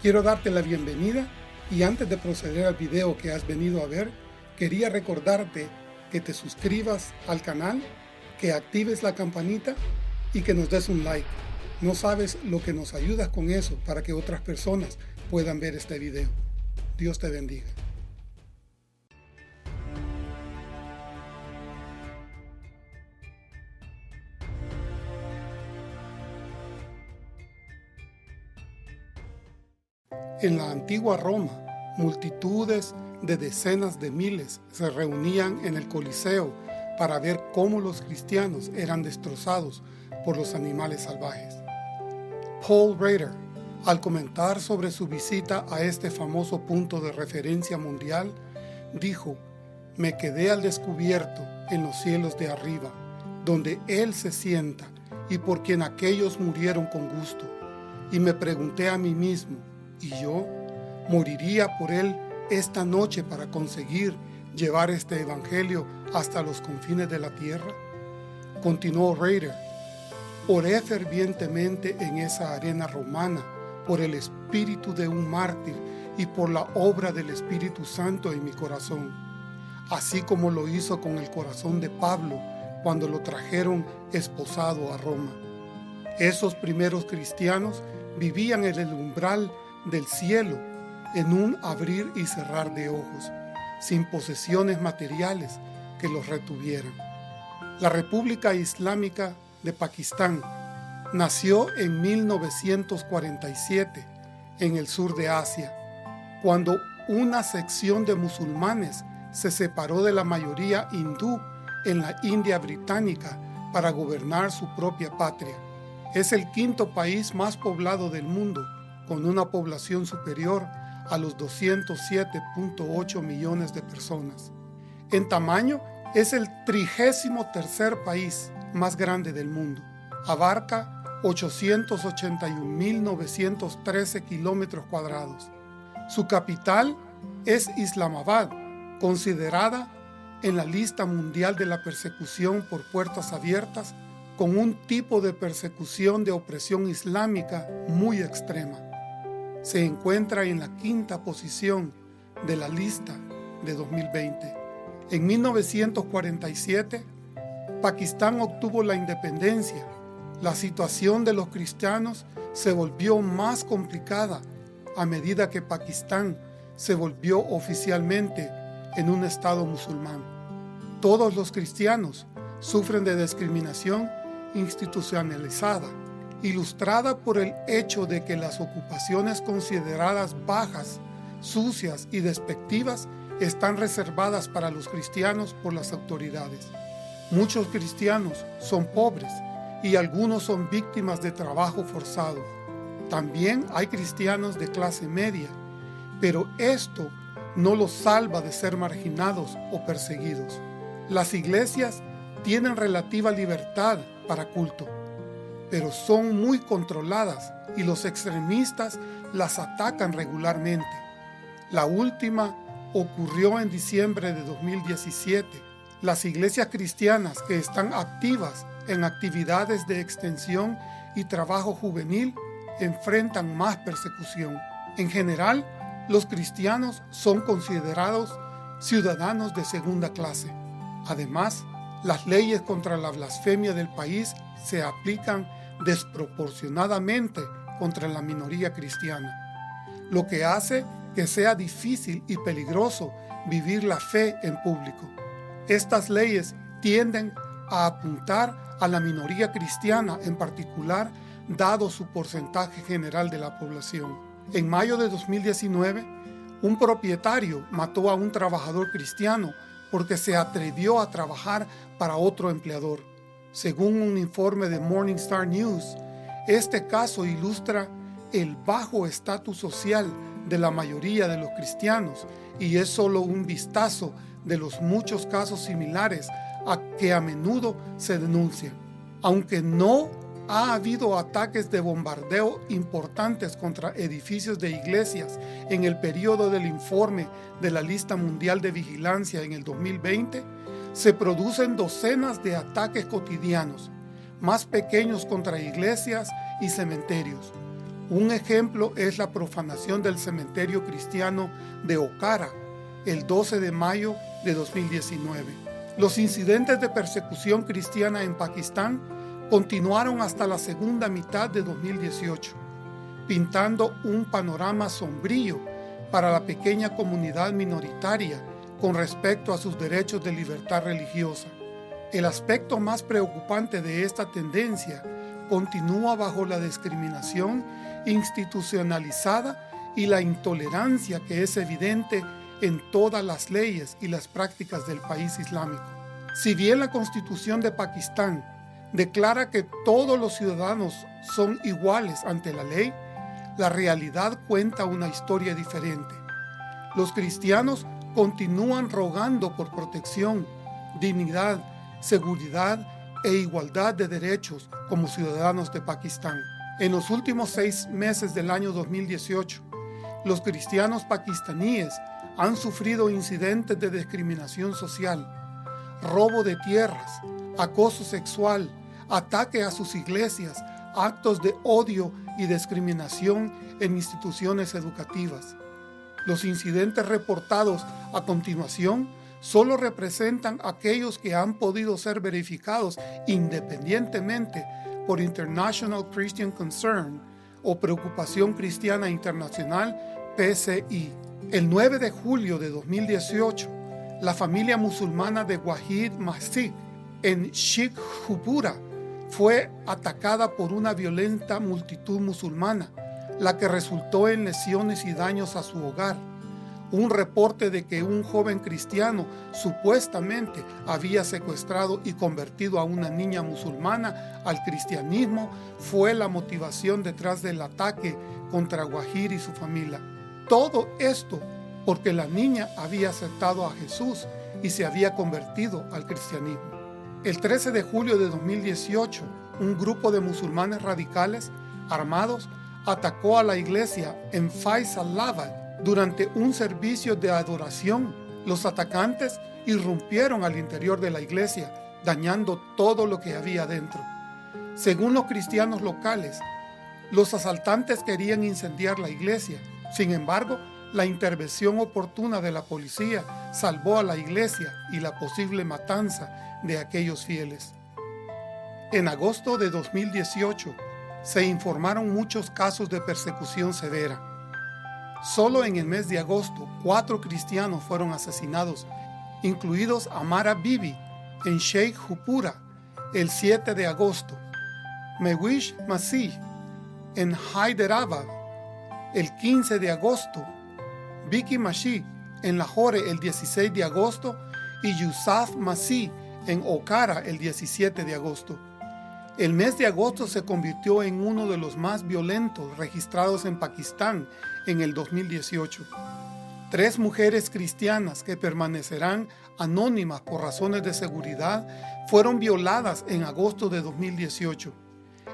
Quiero darte la bienvenida y antes de proceder al video que has venido a ver, quería recordarte que te suscribas al canal, que actives la campanita y que nos des un like. No sabes lo que nos ayudas con eso para que otras personas puedan ver este video. Dios te bendiga. En la antigua Roma, multitudes de decenas de miles se reunían en el Coliseo para ver cómo los cristianos eran destrozados por los animales salvajes. Paul Rader, al comentar sobre su visita a este famoso punto de referencia mundial, dijo: «Me quedé al descubierto en los cielos de arriba, donde Él se sienta y por quien aquellos murieron con gusto. Y me pregunté a mí mismo, ¿y yo moriría por Él esta noche para conseguir llevar este evangelio hasta los confines de la tierra?» Continuó Rader: «Oré fervientemente en esa arena romana por el espíritu de un mártir y por la obra del Espíritu Santo en mi corazón, así como lo hizo con el corazón de Pablo cuando lo trajeron esposado a Roma. Esos primeros cristianos vivían en el umbral del cielo, en un abrir y cerrar de ojos, sin posesiones materiales que los retuvieran». La República Islámica de Pakistán nació en 1947 en el sur de Asia, cuando una sección de musulmanes se separó de la mayoría hindú en la India británica para gobernar su propia patria. Es el quinto país más poblado del mundo, con una población superior a los 207.8 millones de personas. En tamaño, es el 33º país más grande del mundo. Abarca 881.913 kilómetros cuadrados. Su capital es Islamabad, considerada en la lista mundial de la persecución por puertas abiertas, con un tipo de persecución de opresión islámica muy extrema. Se encuentra en la 5ª posición de la lista de 2020. En 1947, Pakistán obtuvo la independencia. La situación de los cristianos se volvió más complicada a medida que Pakistán se volvió oficialmente en un estado musulmán. Todos los cristianos sufren de discriminación institucionalizada, ilustrada por el hecho de que las ocupaciones consideradas bajas, sucias y despectivas están reservadas para los cristianos por las autoridades. Muchos cristianos son pobres y algunos son víctimas de trabajo forzado. También hay cristianos de clase media, pero esto no los salva de ser marginados o perseguidos. Las iglesias tienen relativa libertad para culto, pero son muy controladas y los extremistas las atacan regularmente. La última ocurrió en diciembre de 2017. Las iglesias cristianas que están activas en actividades de extensión y trabajo juvenil enfrentan más persecución. En general, los cristianos son considerados ciudadanos de segunda clase. Además, las leyes contra la blasfemia del país se aplican desproporcionadamente contra la minoría cristiana, lo que hace que sea difícil y peligroso vivir la fe en público. Estas leyes tienden a apuntar a la minoría cristiana en particular, dado su porcentaje general de la población. En mayo de 2019, un propietario mató a un trabajador cristiano porque se atrevió a trabajar para otro empleador. Según un informe de Morningstar News, este caso ilustra el bajo estatus social de la mayoría de los cristianos y es solo un vistazo de los muchos casos similares a que a menudo se denuncian. Aunque no ha habido ataques de bombardeo importantes contra edificios de iglesias en el periodo del informe de la Lista Mundial de Vigilancia en el 2020, se producen docenas de ataques cotidianos, más pequeños contra iglesias y cementerios. Un ejemplo es la profanación del cementerio cristiano de Okara el 12 de mayo de 2019. Los incidentes de persecución cristiana en Pakistán continuaron hasta la segunda mitad de 2018, pintando un panorama sombrío para la pequeña comunidad minoritaria con respecto a sus derechos de libertad religiosa. El aspecto más preocupante de esta tendencia continúa bajo la discriminación institucionalizada y la intolerancia que es evidente en todas las leyes y las prácticas del país islámico. Si bien la Constitución de Pakistán declara que todos los ciudadanos son iguales ante la ley, la realidad cuenta una historia diferente. Los cristianos continúan rogando por protección, dignidad, seguridad e igualdad de derechos como ciudadanos de Pakistán. En los últimos 6 meses del año 2018, los cristianos pakistaníes han sufrido incidentes de discriminación social, robo de tierras, acoso sexual, ataque a sus iglesias, actos de odio y discriminación en instituciones educativas. Los incidentes reportados a continuación solo representan aquellos que han podido ser verificados independientemente por International Christian Concern o Preocupación Cristiana Internacional, PCI. El 9 de julio de 2018, la familia musulmana de Wahid Masih en Sheikhupura fue atacada por una violenta multitud musulmana, la que resultó en lesiones y daños a su hogar. Un reporte de que un joven cristiano supuestamente había secuestrado y convertido a una niña musulmana al cristianismo fue la motivación detrás del ataque contra Wahid y su familia. Todo esto porque la niña había aceptado a Jesús y se había convertido al cristianismo. El 13 de julio de 2018, un grupo de musulmanes radicales armados atacó a la iglesia en Faisalabad durante un servicio de adoración. Los atacantes irrumpieron al interior de la iglesia, dañando todo lo que había dentro. Según los cristianos locales, los asaltantes querían incendiar la iglesia. Sin embargo, la intervención oportuna de la policía salvó a la iglesia y la posible matanza de aquellos fieles. En agosto de 2018, se informaron muchos casos de persecución severa. Solo en el mes de agosto, 4 cristianos fueron asesinados, incluidos Amara Bibi en Sheikhupura el 7 de agosto, Mewish Masih en Hyderabad el 15 de agosto, Vicky Masih en Lahore el 16 de agosto y Yusuf Masih en Okara el 17 de agosto. El mes de agosto se convirtió en uno de los más violentos registrados en Pakistán en el 2018. 3 mujeres cristianas que permanecerán anónimas por razones de seguridad fueron violadas en agosto de 2018.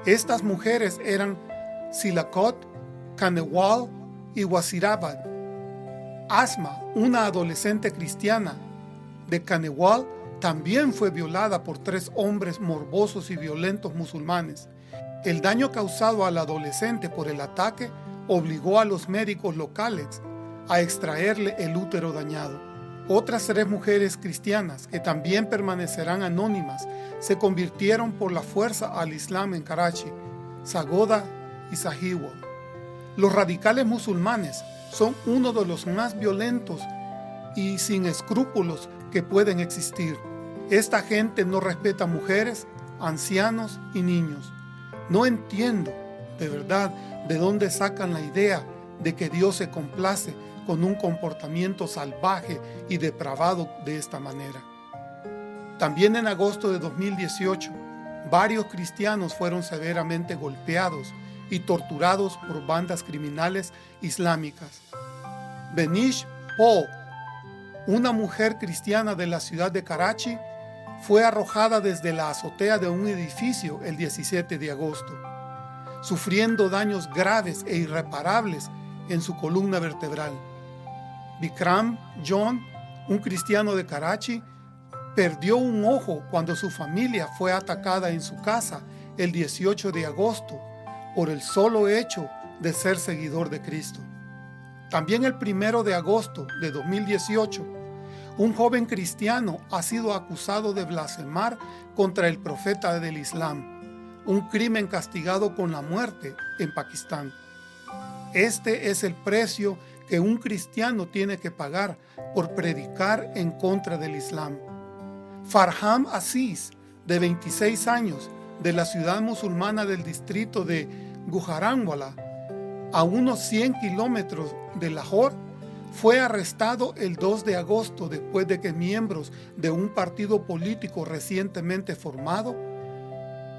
Estas mujeres eran Silakot, Kanewal y Wazirabad. Asma, una adolescente cristiana de Kanewal, también fue violada por 3 hombres morbosos y violentos musulmanes. El daño causado al adolescente por el ataque obligó a los médicos locales a extraerle el útero dañado. Otras 3 mujeres cristianas, que también permanecerán anónimas, se convirtieron por la fuerza al Islam en Karachi, Sagoda y Sahiwal. Los radicales musulmanes son uno de los más violentos y sin escrúpulos que pueden existir. Esta gente no respeta mujeres, ancianos y niños. No entiendo, de verdad, de dónde sacan la idea de que Dios se complace con un comportamiento salvaje y depravado de esta manera. También en agosto de 2018, varios cristianos fueron severamente golpeados y torturados por bandas criminales islámicas. Benish Paul, una mujer cristiana de la ciudad de Karachi, fue arrojada desde la azotea de un edificio el 17 de agosto, sufriendo daños graves e irreparables en su columna vertebral. Bikram John, un cristiano de Karachi, perdió un ojo cuando su familia fue atacada en su casa el 18 de agosto por el solo hecho de ser seguidor de Cristo. También el 1 de agosto de 2018, un joven cristiano ha sido acusado de blasfemar contra el profeta del Islam, un crimen castigado con la muerte en Pakistán. Este es el precio que un cristiano tiene que pagar por predicar en contra del Islam. Farham Aziz, de 26 años, de la ciudad musulmana del distrito de Gujranwala, a unos 100 kilómetros de Lahore, fue arrestado el 2 de agosto después de que miembros de un partido político recientemente formado,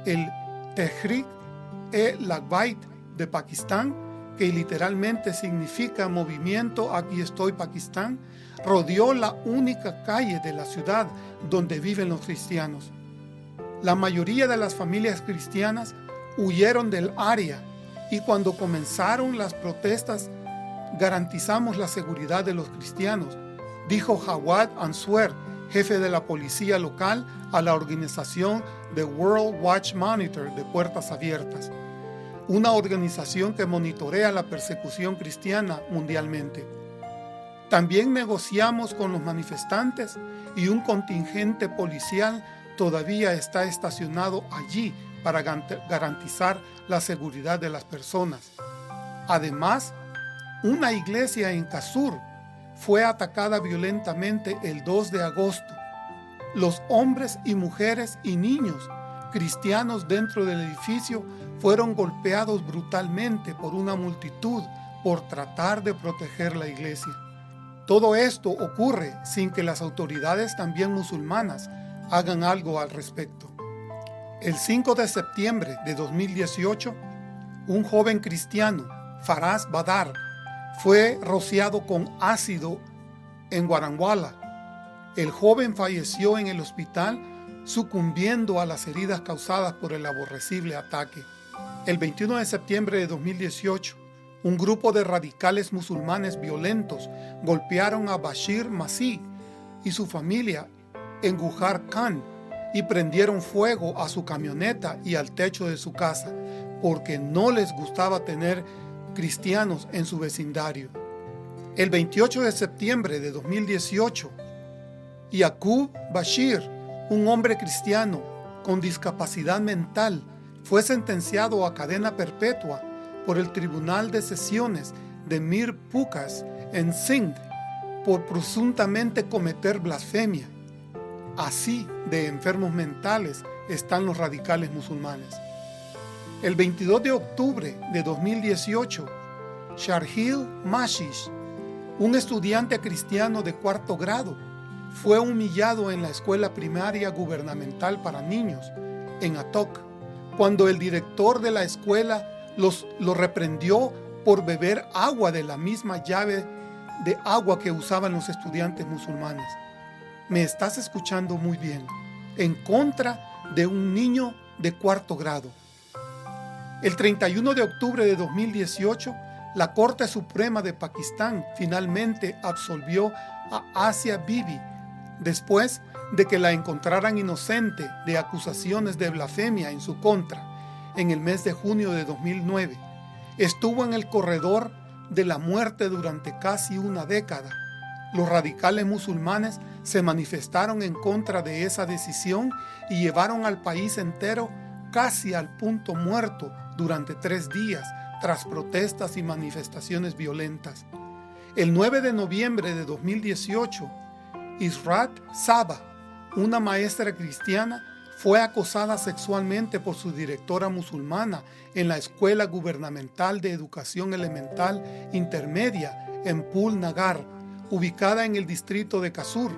el Tehreek-e-Labbaik de Pakistán, que literalmente significa Movimiento Aquí Estoy Pakistán, rodeó la única calle de la ciudad donde viven los cristianos. La mayoría de las familias cristianas huyeron del área y cuando comenzaron las protestas, garantizamos la seguridad de los cristianos, dijo Jawad Answer, jefe de la policía local, a la organización The World Watch Monitor de Puertas Abiertas, una organización que monitorea la persecución cristiana mundialmente. También negociamos con los manifestantes y un contingente policial todavía está estacionado allí para garantizar la seguridad de las personas. Además, una iglesia en Kasur fue atacada violentamente el 2 de agosto. Los hombres y mujeres y niños cristianos dentro del edificio fueron golpeados brutalmente por una multitud por tratar de proteger la iglesia. Todo esto ocurre sin que las autoridades también musulmanas hagan algo al respecto. El 5 de septiembre de 2018, un joven cristiano, Faraz Badar, fue rociado con ácido en Gujranwala. El joven falleció en el hospital sucumbiendo a las heridas causadas por el aborrecible ataque. El 21 de septiembre de 2018, un grupo de radicales musulmanes violentos golpearon a Bashir Masih y su familia en Gujar Khan y prendieron fuego a su camioneta y al techo de su casa porque no les gustaba tener cristianos en su vecindario. El 28 de septiembre de 2018, Yaqub Bashir, un hombre cristiano con discapacidad mental, fue sentenciado a cadena perpetua por el Tribunal de Sesiones de Mir Pukas en Sindh por presuntamente cometer blasfemia. Así de enfermos mentales están los radicales musulmanes. El 22 de octubre de 2018, Sharhil Mashish, un estudiante cristiano de cuarto grado, fue humillado en la escuela primaria gubernamental para niños en Atok, cuando el director de la escuela lo reprendió por beber agua de la misma llave de agua que usaban los estudiantes musulmanes. Me estás escuchando muy bien, en contra de un niño de cuarto grado. El 31 de octubre de 2018, la Corte Suprema de Pakistán finalmente absolvió a Asia Bibi después de que la encontraran inocente de acusaciones de blasfemia en su contra en el mes de junio de 2009. Estuvo en el corredor de la muerte durante casi una década. Los radicales musulmanes se manifestaron en contra de esa decisión y llevaron al país entero casi al punto muerto durante 3 días tras protestas y manifestaciones violentas. El 9 de noviembre de 2018, Israt Saba, una maestra cristiana, fue acosada sexualmente por su directora musulmana en la Escuela Gubernamental de Educación Elemental Intermedia en Pul Nagar, ubicada en el distrito de Kasur.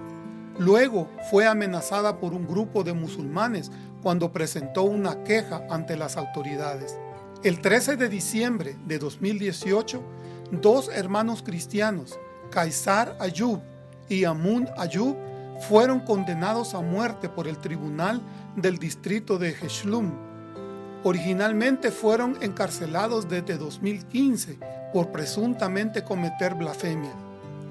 Luego fue amenazada por un grupo de musulmanes cuando presentó una queja ante las autoridades. El 13 de diciembre de 2018, 2 hermanos cristianos, Kaisar Ayub y Amun Ayub, fueron condenados a muerte por el tribunal del distrito de Jhelum. Originalmente fueron encarcelados desde 2015 por presuntamente cometer blasfemia.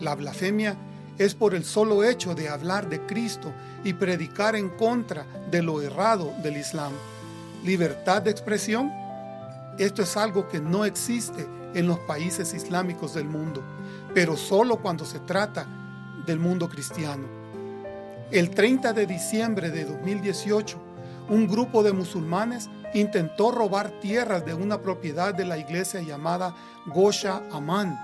La blasfemia es por el solo hecho de hablar de Cristo y predicar en contra de lo errado del Islam. ¿Libertad de expresión? Esto es algo que no existe en los países islámicos del mundo, pero solo cuando se trata del mundo cristiano. El 30 de diciembre de 2018, un grupo de musulmanes intentó robar tierras de una propiedad de la iglesia llamada Gosha Aman,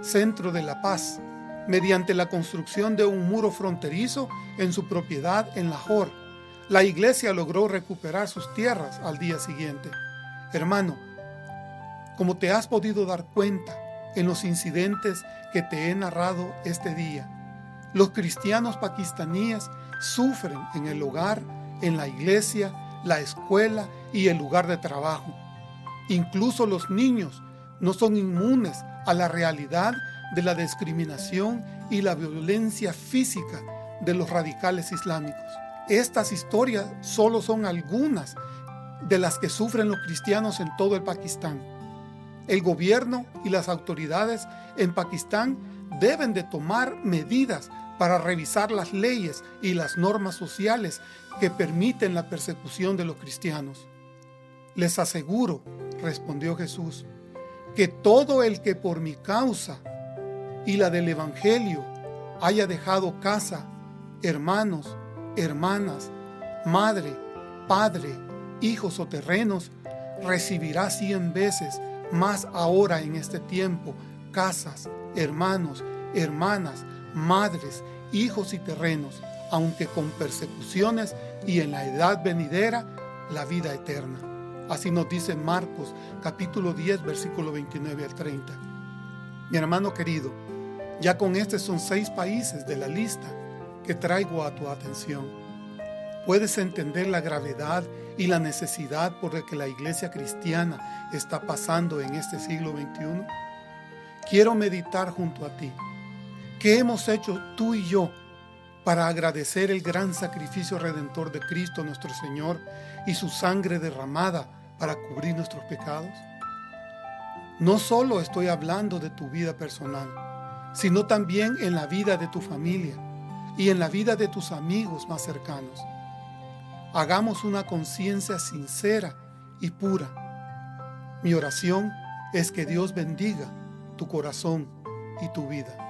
Centro de la Paz, mediante la construcción de un muro fronterizo en su propiedad en Lahore. La iglesia logró recuperar sus tierras al día siguiente. Hermano, como te has podido dar cuenta en los incidentes que te he narrado este día, los cristianos pakistaníes sufren en el hogar, en la iglesia, la escuela y el lugar de trabajo. Incluso los niños no son inmunes a la realidad de la discriminación y la violencia física de los radicales islámicos. Estas historias solo son algunas de las que sufren los cristianos en todo el Pakistán. El gobierno y las autoridades en Pakistán deben de tomar medidas para revisar las leyes y las normas sociales que permiten la persecución de los cristianos. Les aseguro, respondió Jesús, que todo el que por mi causa y la del Evangelio haya dejado casa, hermanos, hermanas, madre, padre, hijos o terrenos, recibirá 100 veces más ahora en este tiempo casas, hermanos, hermanas, madres, hijos y terrenos, aunque con persecuciones, y en la edad venidera la vida eterna. Así nos dice Marcos capítulo 10 versículo 29 al 30. Mi hermano querido, ya con estos son 6 países de la lista que traigo a tu atención. ¿Puedes entender la gravedad y la necesidad por la que la iglesia cristiana está pasando en este siglo XXI? Quiero meditar junto a ti. ¿Qué hemos hecho tú y yo para agradecer el gran sacrificio redentor de Cristo nuestro Señor y su sangre derramada para cubrir nuestros pecados? No solo estoy hablando de tu vida personal, sino también en la vida de tu familia y en la vida de tus amigos más cercanos. Hagamos una conciencia sincera y pura. Mi oración es que Dios bendiga tu corazón y tu vida.